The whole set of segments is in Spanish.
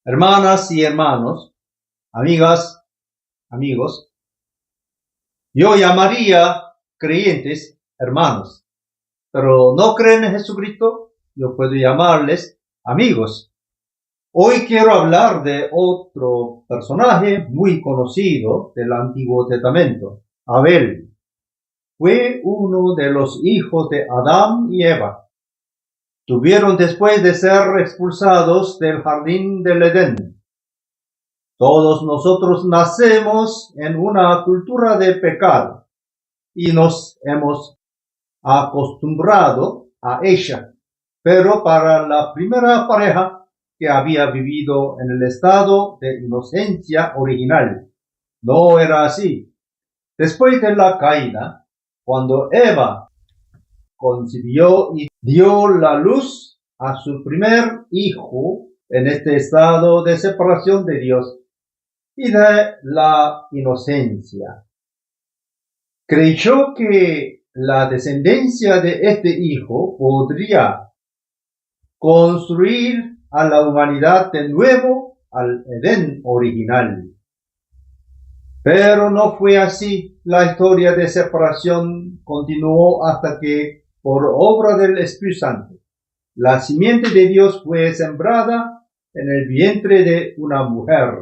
Hermanas y hermanos, amigas, amigos, yo llamaría creyentes hermanos, pero no creen en Jesucristo, yo puedo llamarles amigos. Hoy quiero hablar de otro personaje muy conocido del Antiguo Testamento, Abel. Fue uno de los hijos de Adán y Eva. Tuvieron después de ser expulsados del jardín del Edén. Todos nosotros nacemos en una cultura de pecado y nos hemos acostumbrado a ella. Pero para la primera pareja que había vivido en el estado de inocencia original, no era así. Después de la caída, cuando Eva concibió y dio la luz a su primer hijo en este estado de separación de Dios y de la inocencia, creyó que la descendencia de este hijo podría construir a la humanidad de nuevo al Edén original. Pero no fue así. La historia de separación continuó hasta que, por obra del Espíritu Santo, la simiente de Dios fue sembrada en el vientre de una mujer.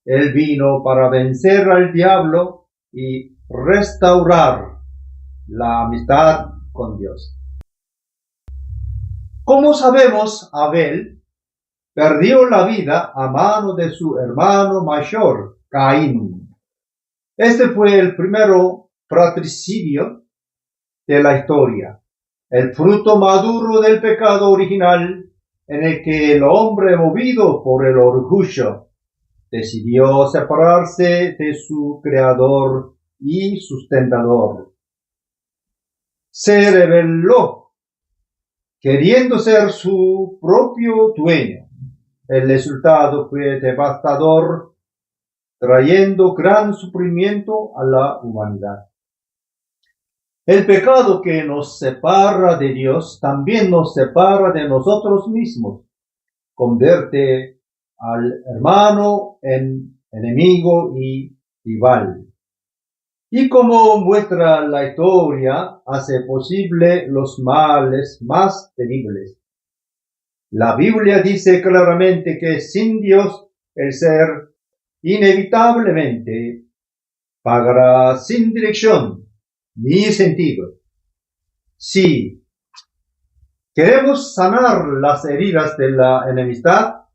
Él vino para vencer al diablo y restaurar la amistad con Dios. Como sabemos, Abel perdió la vida a mano de su hermano mayor, Caín. Este fue el primero fratricidio de la historia, el fruto maduro del pecado original en el que el hombre, movido por el orgullo, decidió separarse de su creador y sustentador. Se rebeló, queriendo ser su propio dueño. El resultado fue devastador, trayendo gran sufrimiento a la humanidad. El pecado que nos separa de Dios también nos separa de nosotros mismos. Convierte al hermano en enemigo y rival. Y como muestra la historia, hace posible los males más terribles. La Biblia dice claramente que sin Dios el ser inevitablemente vagará sin dirección ni sentido. Si queremos sanar las heridas de la enemistad,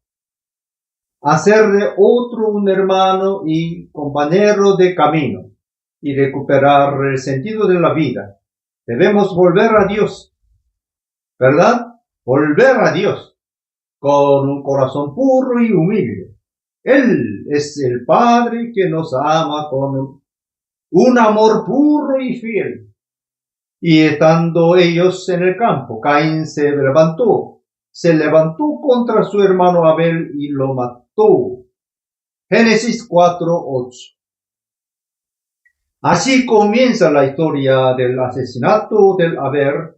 hacer de otro un hermano y compañero de camino y recuperar el sentido de la vida, debemos volver a Dios, ¿verdad? Volver a Dios con un corazón puro y humilde. Él es el Padre que nos ama con un amor puro y fiel. Y estando ellos en el campo, Caín se levantó contra su hermano Abel y lo mató. Génesis 4:8. Así comienza la historia del asesinato del Abel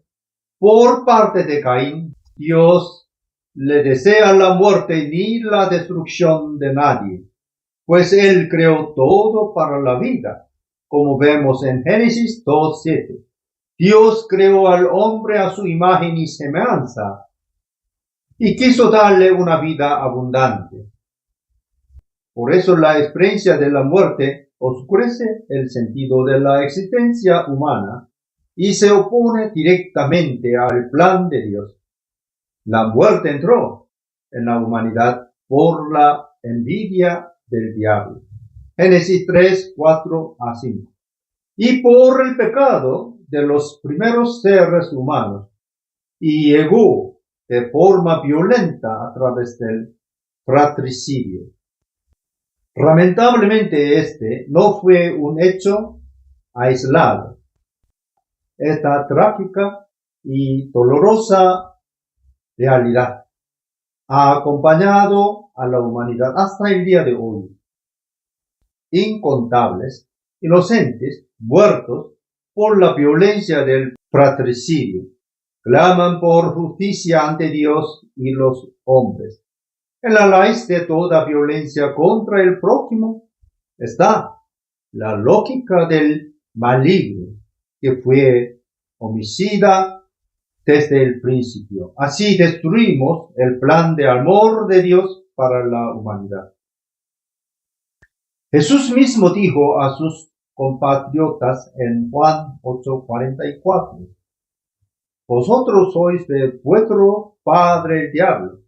por parte de Caín. Dios le desea la muerte ni la destrucción de nadie, pues Él creó todo para la vida, como vemos en Génesis 2:7. Dios creó al hombre a su imagen y semejanza, y quiso darle una vida abundante. Por eso la experiencia de la muerte oscurece el sentido de la existencia humana y se opone directamente al plan de Dios. La muerte entró en la humanidad por la envidia del diablo. Génesis 3:4-5. Y por el pecado de los primeros seres humanos, y llegó de forma violenta a través del fratricidio. Lamentablemente este no fue un hecho aislado. Esta trágica y dolorosa realidad ha acompañado a la humanidad hasta el día de hoy. Incontables inocentes muertos por la violencia del fratricidio claman por justicia ante Dios y los hombres. En la raíz de toda violencia contra el prójimo está la lógica del maligno, que fue homicida desde el principio. Así destruimos el plan de amor de Dios para la humanidad. Jesús mismo dijo a sus compatriotas en Juan 8:44, vosotros sois de vuestro padre el diablo,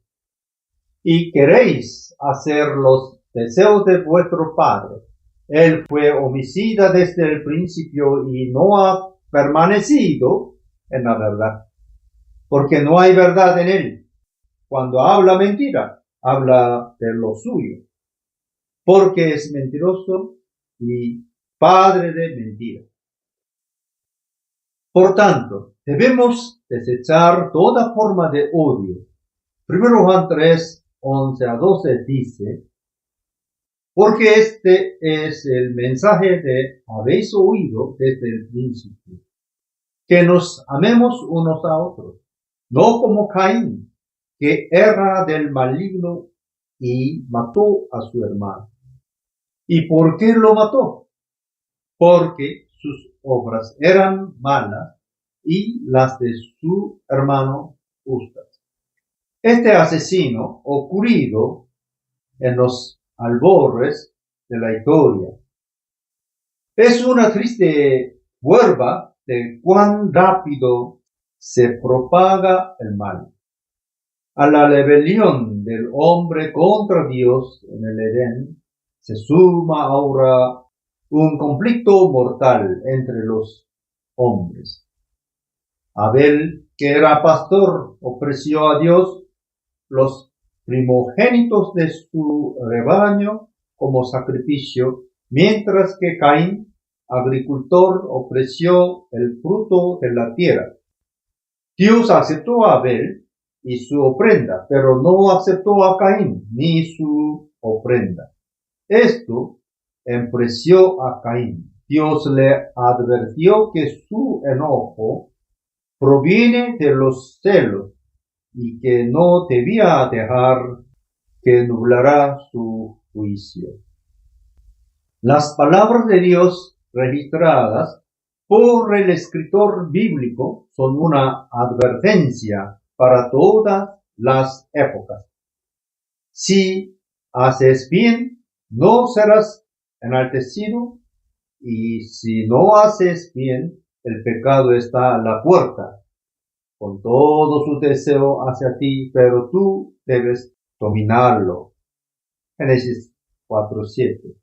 y queréis hacer los deseos de vuestro padre. Él fue homicida desde el principio y no ha permanecido en la verdad, porque no hay verdad en él. Cuando habla mentira, habla de lo suyo, porque es mentiroso y padre de mentira. Por tanto, debemos desechar toda forma de odio. 1 Juan 3:11-12 dice, porque este es el mensaje de habéis oído desde el principio, que nos amemos unos a otros, no como Caín, que era del maligno y mató a su hermano. ¿Y por qué lo mató? Porque sus obras eran malas y las de su hermano justas. Este asesino ocurrido en los albores de la historia es una triste prueba de cuán rápido se propaga el mal. A la rebelión del hombre contra Dios en el Edén se suma ahora un conflicto mortal entre los hombres. Abel, que era pastor, ofreció a Dios los primogénitos de su rebaño como sacrificio, mientras que Caín, agricultor, ofreció el fruto de la tierra. Dios aceptó a Abel y su ofrenda, pero no aceptó a Caín ni su ofrenda. Esto enfureció a Caín. Dios le advirtió que su enojo proviene de los celos y que no debía dejar que nublara su juicio. Las palabras de Dios registradas por el escritor bíblico son una advertencia para todas las épocas. Si haces bien, no serás enaltecido, y si no haces bien, el pecado está a la puerta, con todo su deseo hacia ti, pero tú debes dominarlo. Génesis 4:7.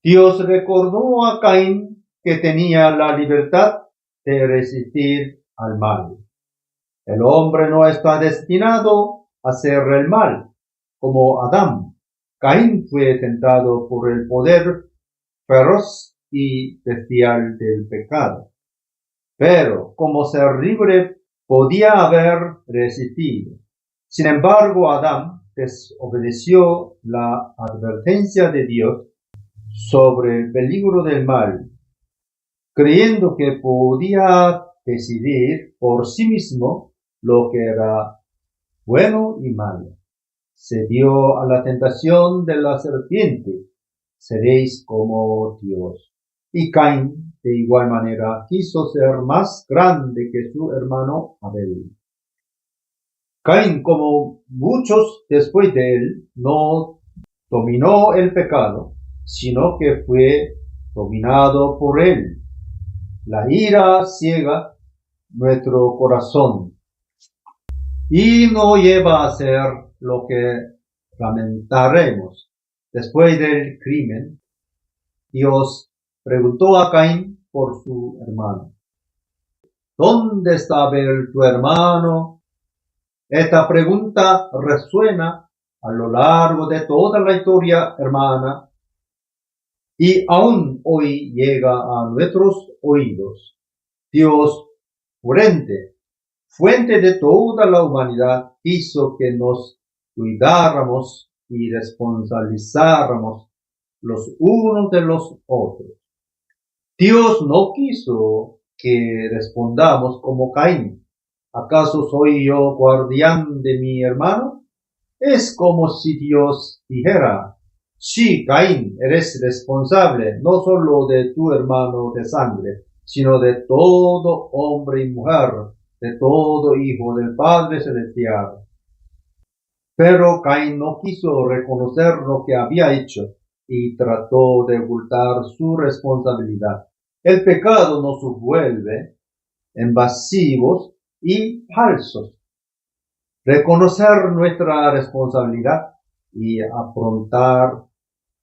Dios recordó a Caín que tenía la libertad de resistir al mal. El hombre no está destinado a hacer el mal, como Adán. Caín fue tentado por el poder feroz y bestial del pecado. Pero como ser libre podía haber resistido. Sin embargo, Adán desobedeció la advertencia de Dios sobre el peligro del mal, creyendo que podía decidir por sí mismo lo que era bueno y malo. Se dio a la tentación de la serpiente, seréis como Dios. Y Caín, de igual manera, quiso ser más grande que su hermano Abel. Caín, como muchos después de él, no dominó el pecado, sino que fue dominado por él. La ira ciega nuestro corazón y no lleva a hacer lo que lamentaremos. Después del crimen, Dios preguntó a Caín por su hermano. ¿Dónde está Abel, tu hermano? Esta pregunta resuena a lo largo de toda la historia hermana y aún hoy llega a nuestros oídos. Dios, fuente de toda la humanidad, quiso que nos cuidáramos y responsabilizáramos los unos de los otros. Dios no quiso que respondamos como Caín. ¿Acaso soy yo guardián de mi hermano? Es como si Dios dijera: sí, Caín, eres responsable no solo de tu hermano de sangre, sino de todo hombre y mujer, de todo hijo del Padre Celestial. Pero Caín no quiso reconocer lo que había hecho y trató de ocultar su responsabilidad. El pecado nos vuelve invasivos y falsos. Reconocer nuestra responsabilidad y afrontar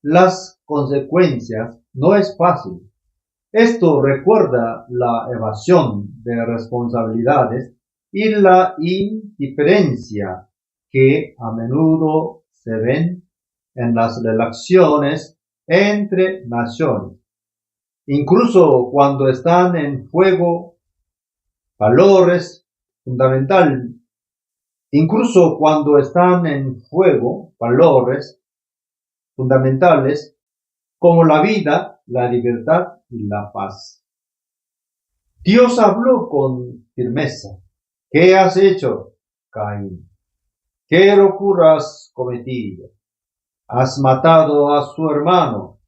las consecuencias no es fácil. Esto recuerda la evasión de responsabilidades y la indiferencia que a menudo se ven en las relaciones entre naciones. Incluso cuando están en juego valores fundamentales, como la vida, la libertad y la paz. Dios habló con firmeza. ¿Qué has hecho, Caín? ¿Qué locura has cometido? Has matado a su hermano.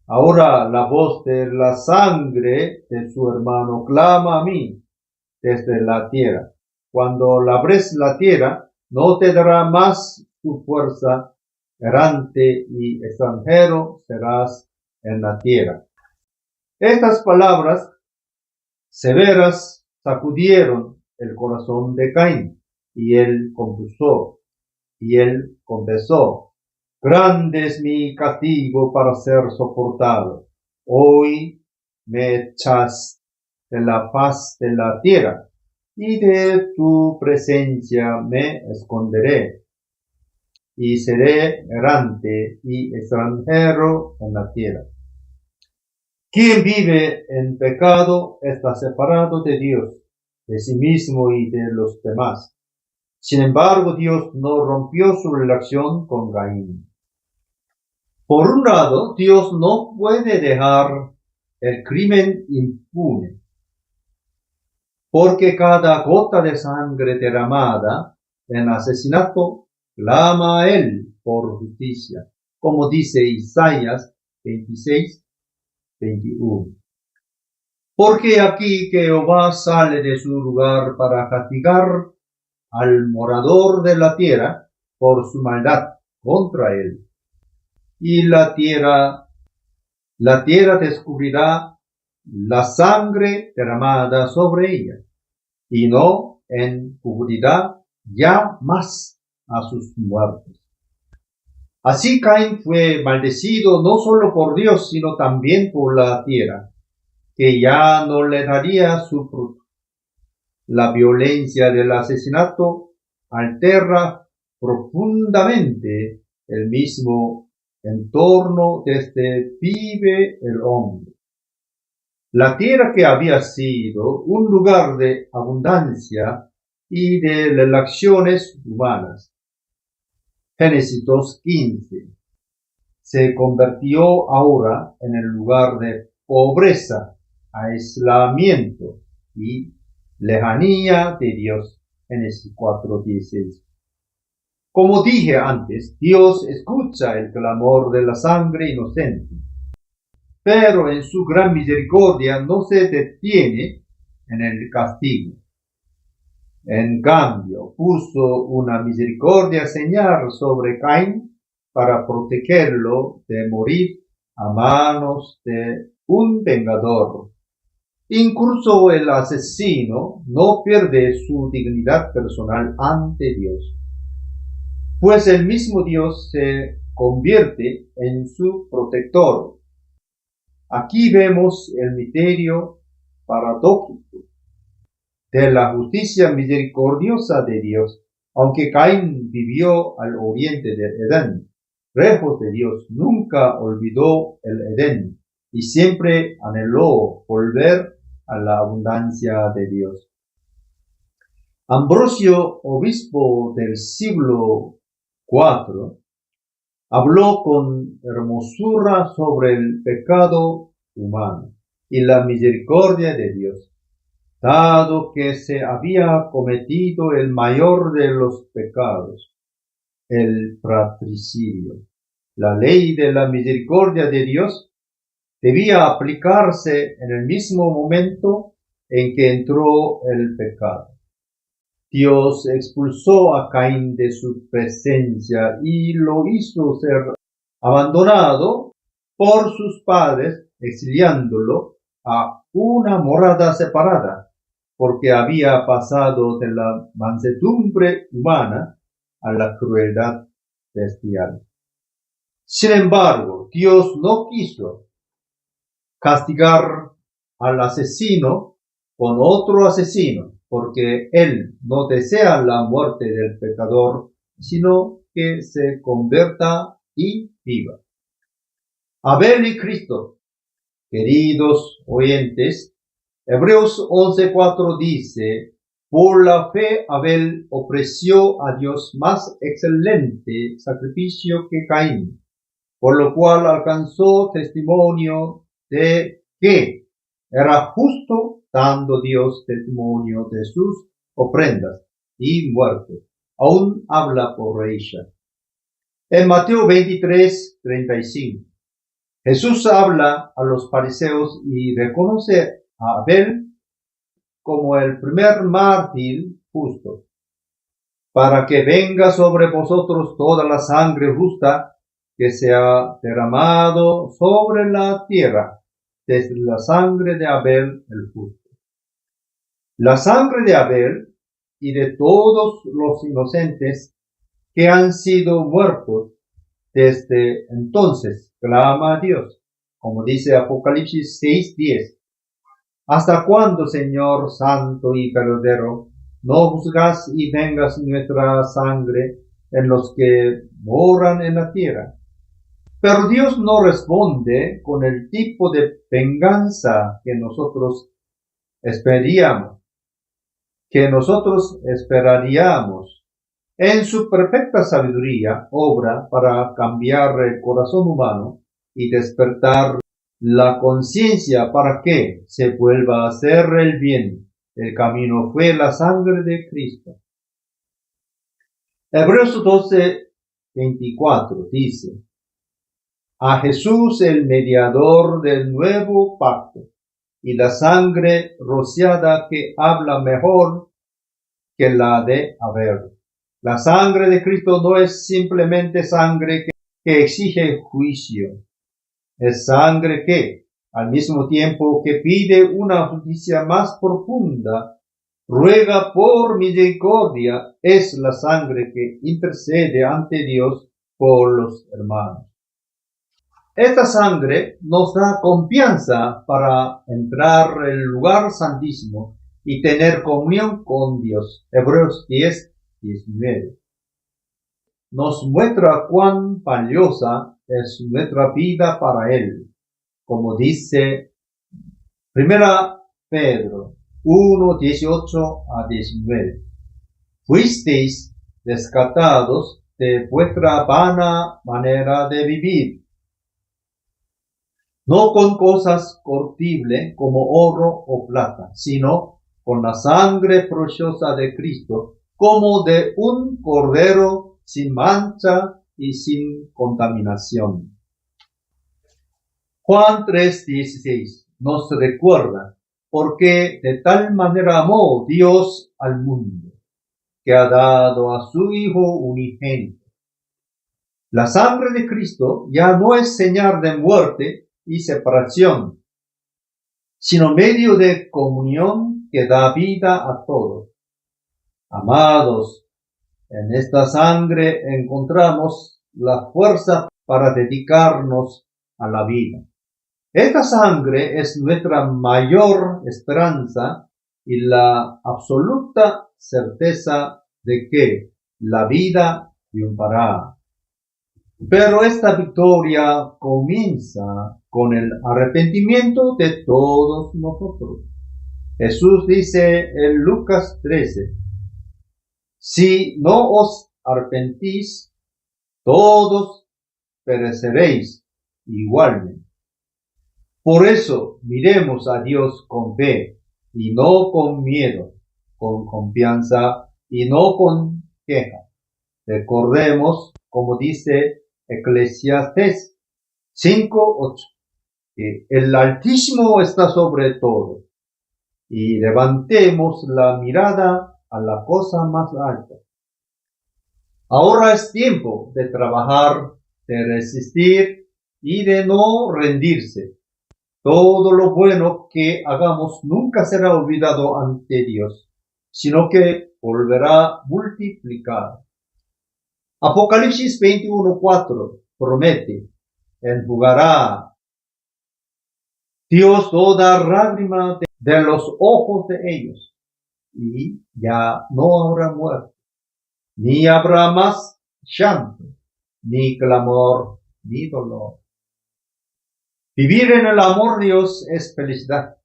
Ahora la voz de la sangre de su hermano clama a mí desde la tierra. Cuando labres la tierra, no te dará más tu fuerza. Errante y extranjero serás en la tierra. Estas palabras severas sacudieron el corazón de Caín, y él confesó: grande es mi castigo para ser soportado. Hoy me echas de la faz de la tierra, y de tu presencia me esconderé, y seré errante y extranjero en la tierra. Quien vive en pecado está separado de Dios, de sí mismo y de los demás. Sin embargo, Dios no rompió su relación con Caín. Por un lado, Dios no puede dejar el crimen impune, porque cada gota de sangre derramada en asesinato clama a Él por justicia, como dice Isaías 26:21. Porque aquí Jehová sale de su lugar para castigar al morador de la tierra por su maldad contra él. Y la tierra descubrirá la sangre derramada sobre ella, y no encubrirá ya más a sus muertos. Así Caín fue maldecido no solo por Dios, sino también por la tierra, que ya no le daría su fruto. La violencia del asesinato altera profundamente el mismo entorno desde vive el hombre. La tierra, que había sido un lugar de abundancia y de relaciones humanas, Génesis 2:15, se convirtió ahora en el lugar de pobreza, aislamiento y lejanía de Dios. Génesis 4:16. Como dije antes, Dios escucha el clamor de la sangre inocente, pero en su gran misericordia no se detiene en el castigo. En cambio, puso una misericordia señal sobre Caín para protegerlo de morir a manos de un vengador. Incluso el asesino no pierde su dignidad personal ante Dios, pues el mismo Dios se convierte en su protector. Aquí vemos el misterio paradójico de la justicia misericordiosa de Dios. Aunque Caín vivió al oriente del Edén, lejos de Dios, nunca olvidó el Edén y siempre anheló volver a la abundancia de Dios. Ambrosio, obispo del siglo IV, habló con hermosura sobre el pecado humano y la misericordia de Dios, dado que se había cometido el mayor de los pecados. el fratricidio. La ley de la misericordia de Dios debía aplicarse en el mismo momento en que entró el pecado. Dios expulsó a Caín de su presencia y lo hizo ser abandonado por sus padres, exiliándolo a una morada separada, porque había pasado de la mansedumbre humana a la crueldad bestial. Sin embargo, Dios no quiso castigar al asesino con otro asesino, porque Él no desea la muerte del pecador, sino que se convierta y viva. Abel y Cristo, queridos oyentes, Hebreos 11:4 dice: por la fe Abel ofreció a Dios más excelente sacrificio que Caín, por lo cual alcanzó testimonio de que era justo, dando Dios testimonio de sus ofrendas y muerte. Aún habla por ella. En Mateo 23:35, Jesús habla a los fariseos y reconoce a Abel como el primer mártir justo, para que venga sobre vosotros toda la sangre justa que se ha derramado sobre la tierra, desde la sangre de Abel el justo. La sangre de Abel y de todos los inocentes que han sido muertos desde entonces clama a Dios, como dice Apocalipsis 6:10. ¿Hasta cuándo, Señor santo y verdadero, no juzgas y vengas nuestra sangre en los que moran en la tierra? Pero Dios no responde con el tipo de venganza que nosotros esperaríamos. En su perfecta sabiduría obra para cambiar el corazón humano y despertar la conciencia para que se vuelva a hacer el bien. El camino fue la sangre de Cristo. Hebreos 12:24 dice: a Jesús el mediador del nuevo pacto, y la sangre rociada que habla mejor que la de Abel. La sangre de Cristo no es simplemente sangre que exige juicio. Es sangre que, al mismo tiempo que pide una justicia más profunda, ruega por misericordia. Es la sangre que intercede ante Dios por los hermanos. Esta sangre nos da confianza para entrar en el lugar santísimo y tener comunión con Dios. Hebreos 10:19. Nos muestra cuán valiosa es nuestra vida para Él. Como dice 1 Pedro 1:18-19. Fuisteis rescatados de vuestra vana manera de vivir, no con cosas corruptibles como oro o plata, sino con la sangre preciosa de Cristo, como de un cordero sin mancha y sin contaminación. Juan 3:16 nos recuerda: porque de tal manera amó Dios al mundo, que ha dado a su Hijo unigénito. La sangre de Cristo ya no es señal de muerte y separación, sino medio de comunión que da vida a todos. Amados, en esta sangre encontramos la fuerza para dedicarnos a la vida. Esta sangre es nuestra mayor esperanza y la absoluta certeza de que la vida triunfará. Pero esta victoria comienza con el arrepentimiento de todos nosotros. Jesús dice en Lucas 13: si no os arrepentís, todos pereceréis igualmente. Por eso miremos a Dios con fe y no con miedo, con confianza y no con queja. Recordemos, como dice Eclesiastés 5:8, que el Altísimo está sobre todo, y levantemos la mirada a la cosa más alta. Ahora es tiempo de trabajar, de resistir y de no rendirse. Todo lo bueno que hagamos nunca será olvidado ante Dios, sino que volverá multiplicado. Apocalipsis 21:4 promete: enjugará Dios toda lágrima de los ojos de ellos, y ya no habrá muerte, ni habrá más llanto, ni clamor, ni dolor. Vivir en el amor de Dios es felicidad,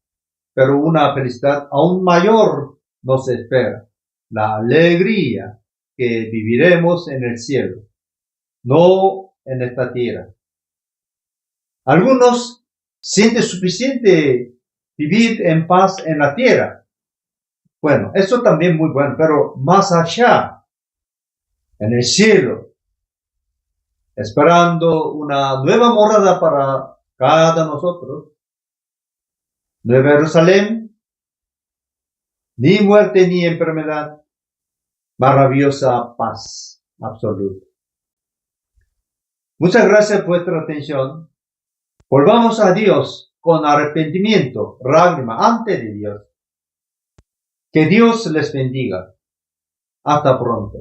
pero una felicidad aún mayor nos espera: la alegría que viviremos en el cielo, no en esta tierra. Algunos sienten suficiente vivir en paz en la tierra. Bueno, eso también muy bueno, pero más allá, en el cielo, esperando una nueva morada para cada nosotros, Nueva Jerusalén, ni muerte ni enfermedad, maravillosa paz absoluta. Muchas gracias por vuestra atención. Volvamos a Dios con arrepentimiento, lágrima ante de Dios. Que Dios les bendiga. Hasta pronto.